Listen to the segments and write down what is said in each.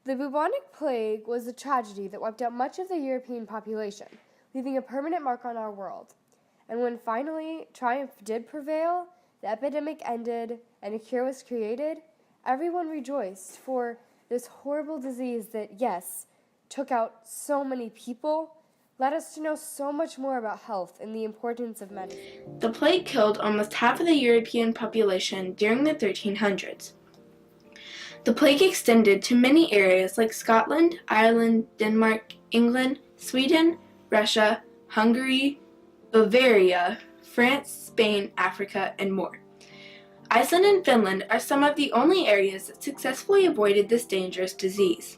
The bubonic plague was a tragedy that wiped out much of the European population, leaving a permanent mark on our world. And when finally triumph did prevail, the epidemic ended, and a cure was created, everyone rejoiced, for this horrible disease that, yes, took out so many people, led us to know so much more about health and the importance of medicine. The plague killed almost half of the European population during the 1300s. The plague extended to many areas like Scotland, Ireland, Denmark, England, Sweden, Russia, Hungary, Bavaria, France, Spain, Africa, and more. Iceland and Finland are some of the only areas that successfully avoided this dangerous disease.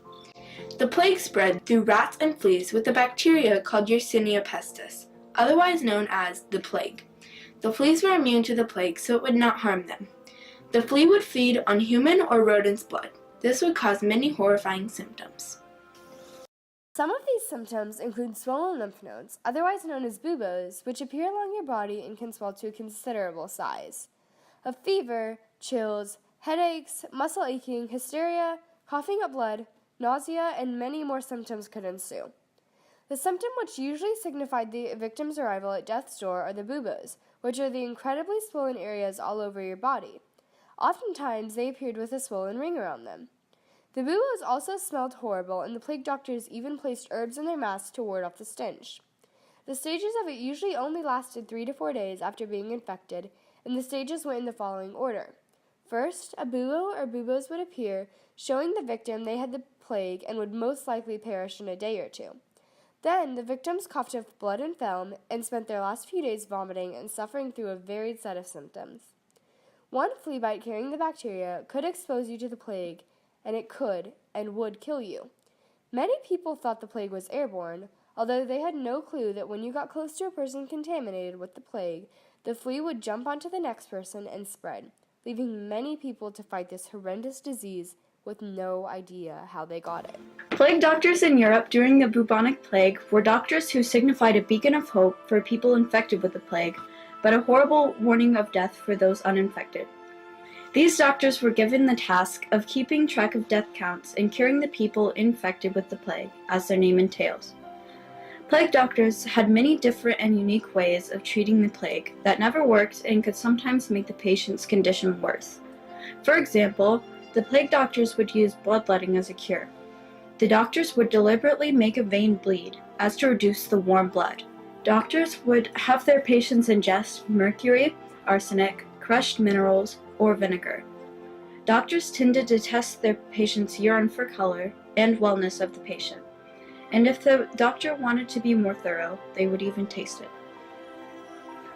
The plague spread through rats and fleas with a bacteria called Yersinia pestis, otherwise known as the plague. The fleas were immune to the plague, so it would not harm them. The flea would feed on human or rodent's blood. This would cause many horrifying symptoms. Some of these symptoms include swollen lymph nodes, otherwise known as buboes, which appear along your body and can swell to a considerable size. A fever, chills, headaches, muscle aching, hysteria, coughing up blood, nausea, and many more symptoms could ensue. The symptom which usually signified the victim's arrival at death's door are the buboes, which are the incredibly swollen areas all over your body. Oftentimes, they appeared with a swollen ring around them. The buboes also smelled horrible, and the plague doctors even placed herbs in their masks to ward off the stench. The stages of it usually only lasted 3 to 4 days after being infected, and the stages went in the following order. First, a bubo or buboes would appear, showing the victim they had the plague and would most likely perish in a day or two. Then, the victims coughed up blood and phlegm and spent their last few days vomiting and suffering through a varied set of symptoms. One flea bite carrying the bacteria could expose you to the plague, and it could and would kill you. Many people thought the plague was airborne, although they had no clue that when you got close to a person contaminated with the plague, the flea would jump onto the next person and spread, leaving many people to fight this horrendous disease with no idea how they got it. Plague doctors in Europe during the bubonic plague were doctors who signified a beacon of hope for people infected with the plague, but a horrible warning of death for those uninfected. These doctors were given the task of keeping track of death counts and curing the people infected with the plague, as their name entails. Plague doctors had many different and unique ways of treating the plague that never worked and could sometimes make the patient's condition worse. For example, the plague doctors would use bloodletting as a cure. The doctors would deliberately make a vein bleed, as to reduce the warm blood. Doctors would have their patients ingest mercury, arsenic, crushed minerals, or vinegar. Doctors tended to test their patient's urine for color and wellness of the patient. And if the doctor wanted to be more thorough, they would even taste it.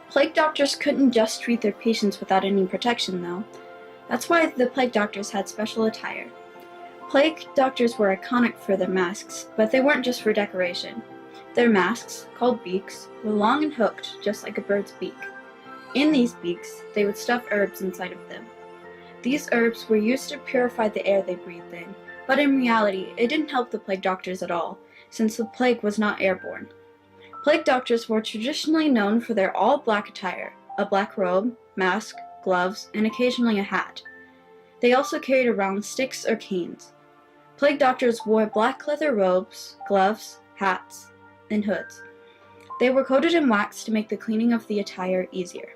Plague doctors couldn't just treat their patients without any protection, though. That's why the plague doctors had special attire. Plague doctors were iconic for their masks, but they weren't just for decoration. Their masks, called beaks, were long and hooked, just like a bird's beak. In these beaks, they would stuff herbs inside of them. These herbs were used to purify the air they breathed in, but in reality, it didn't help the plague doctors at all, since the plague was not airborne. Plague doctors were traditionally known for their all-black attire, a black robe, mask, gloves, and occasionally a hat. They also carried around sticks or canes. Plague doctors wore black leather robes, gloves, hats, and hoods. They were coated in wax to make the cleaning of the attire easier.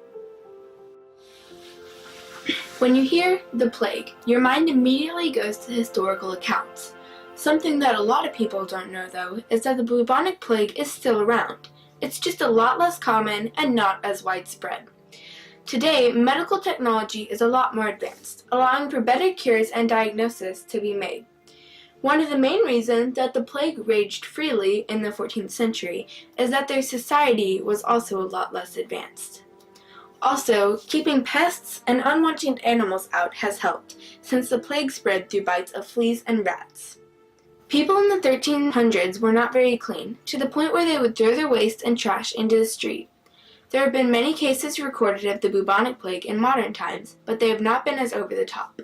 When you hear the plague, your mind immediately goes to historical accounts. Something that a lot of people don't know, though, is that the bubonic plague is still around. It's just a lot less common and not as widespread. Today, medical technology is a lot more advanced, allowing for better cures and diagnosis to be made. One of the main reasons that the plague raged freely in the 14th century is that their society was also a lot less advanced. Also, keeping pests and unwanted animals out has helped, since the plague spread through bites of fleas and rats. People in the 1300s were not very clean, to the point where they would throw their waste and trash into the street. There have been many cases recorded of the bubonic plague in modern times, but they have not been as over the top.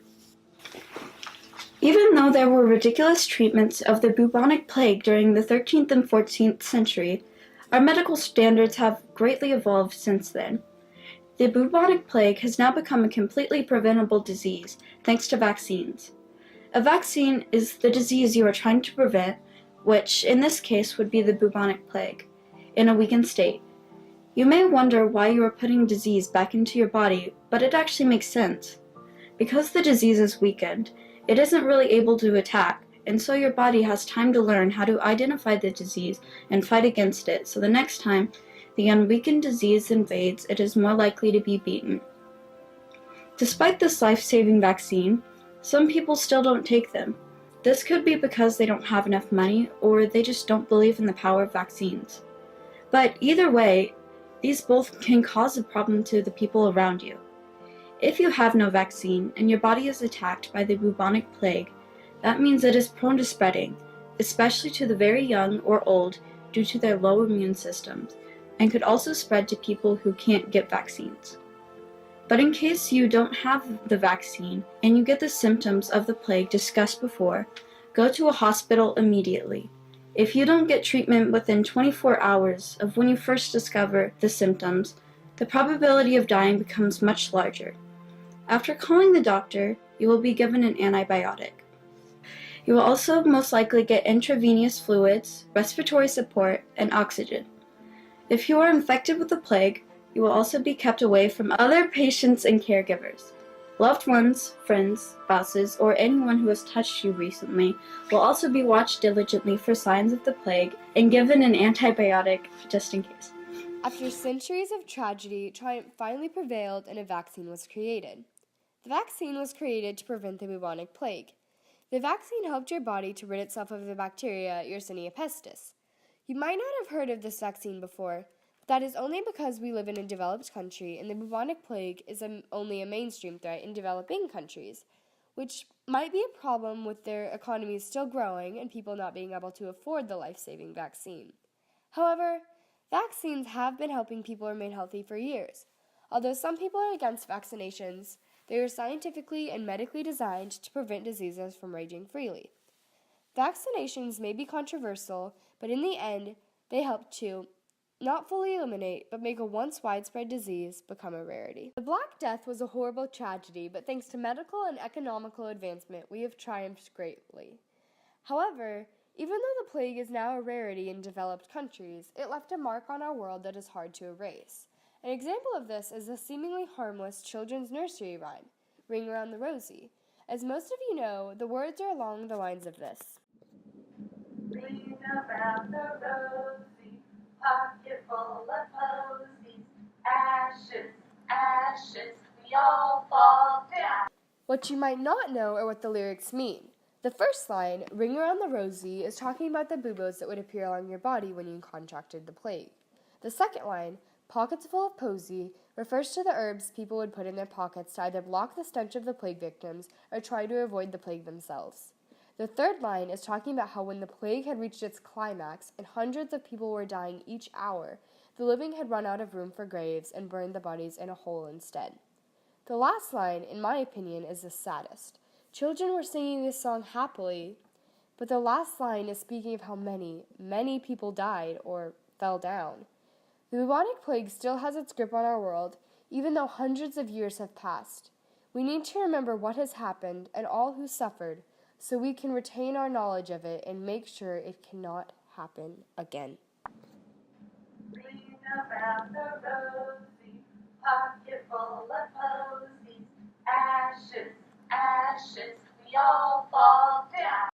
Even though there were ridiculous treatments of the bubonic plague during the 13th and 14th century, our medical standards have greatly evolved since then. The bubonic plague has now become a completely preventable disease thanks to vaccines. A vaccine is the disease you are trying to prevent, which in this case would be the bubonic plague, in a weakened state. You may wonder why you are putting disease back into your body, but it actually makes sense. Because the disease is weakened, it isn't really able to attack, and so your body has time to learn how to identify the disease and fight against it, so the next time the unweakened disease invades, it is more likely to be beaten. Despite this life-saving vaccine, some people still don't take them. This could be because they don't have enough money, or they just don't believe in the power of vaccines. But either way, these both can cause a problem to the people around you. If you have no vaccine and your body is attacked by the bubonic plague, that means it is prone to spreading, especially to the very young or old due to their low immune systems, and could also spread to people who can't get vaccines. But in case you don't have the vaccine and you get the symptoms of the plague discussed before, go to a hospital immediately. If you don't get treatment within 24 hours of when you first discover the symptoms, the probability of dying becomes much larger. After calling the doctor, you will be given an antibiotic. You will also most likely get intravenous fluids, respiratory support, and oxygen. If you are infected with the plague, you will also be kept away from other patients and caregivers. Loved ones, friends, spouses, or anyone who has touched you recently will also be watched diligently for signs of the plague and given an antibiotic just in case. After centuries of tragedy, triumph finally prevailed and a vaccine was created. The vaccine was created to prevent the bubonic plague. The vaccine helped your body to rid itself of the bacteria Yersinia pestis. You might not have heard of this vaccine before, but that is only because we live in a developed country and the bubonic plague is only a mainstream threat in developing countries, which might be a problem with their economies still growing and people not being able to afford the life-saving vaccine. However, vaccines have been helping people remain healthy for years. Although some people are against vaccinations, they are scientifically and medically designed to prevent diseases from raging freely. Vaccinations may be controversial, but in the end, they help to not fully eliminate, but make a once widespread disease become a rarity. The Black Death was a horrible tragedy, but thanks to medical and economical advancement, we have triumphed greatly. However, even though the plague is now a rarity in developed countries, it left a mark on our world that is hard to erase. An example of this is the seemingly harmless children's nursery rhyme, Ring Around the Rosie. As most of you know, the words are along the lines of this. Ring around the rosy, pocket full of posies, ashes, ashes, we all fall down. What you might not know are what the lyrics mean. The first line, Ring Around the Rosie, is talking about the buboes that would appear along your body when you contracted the plague. The second line, Pockets full of posy, refers to the herbs people would put in their pockets to either block the stench of the plague victims or try to avoid the plague themselves. The third line is talking about how when the plague had reached its climax and hundreds of people were dying each hour, the living had run out of room for graves and burned the bodies in a hole instead. The last line, in my opinion, is the saddest. Children were singing this song happily, but the last line is speaking of how many, many people died or fell down. The bubonic plague still has its grip on our world, even though hundreds of years have passed. We need to remember what has happened and all who suffered, so we can retain our knowledge of it and make sure it cannot happen again. Ring around the rosy, pocket full of posies, ashes, ashes, we all fall down.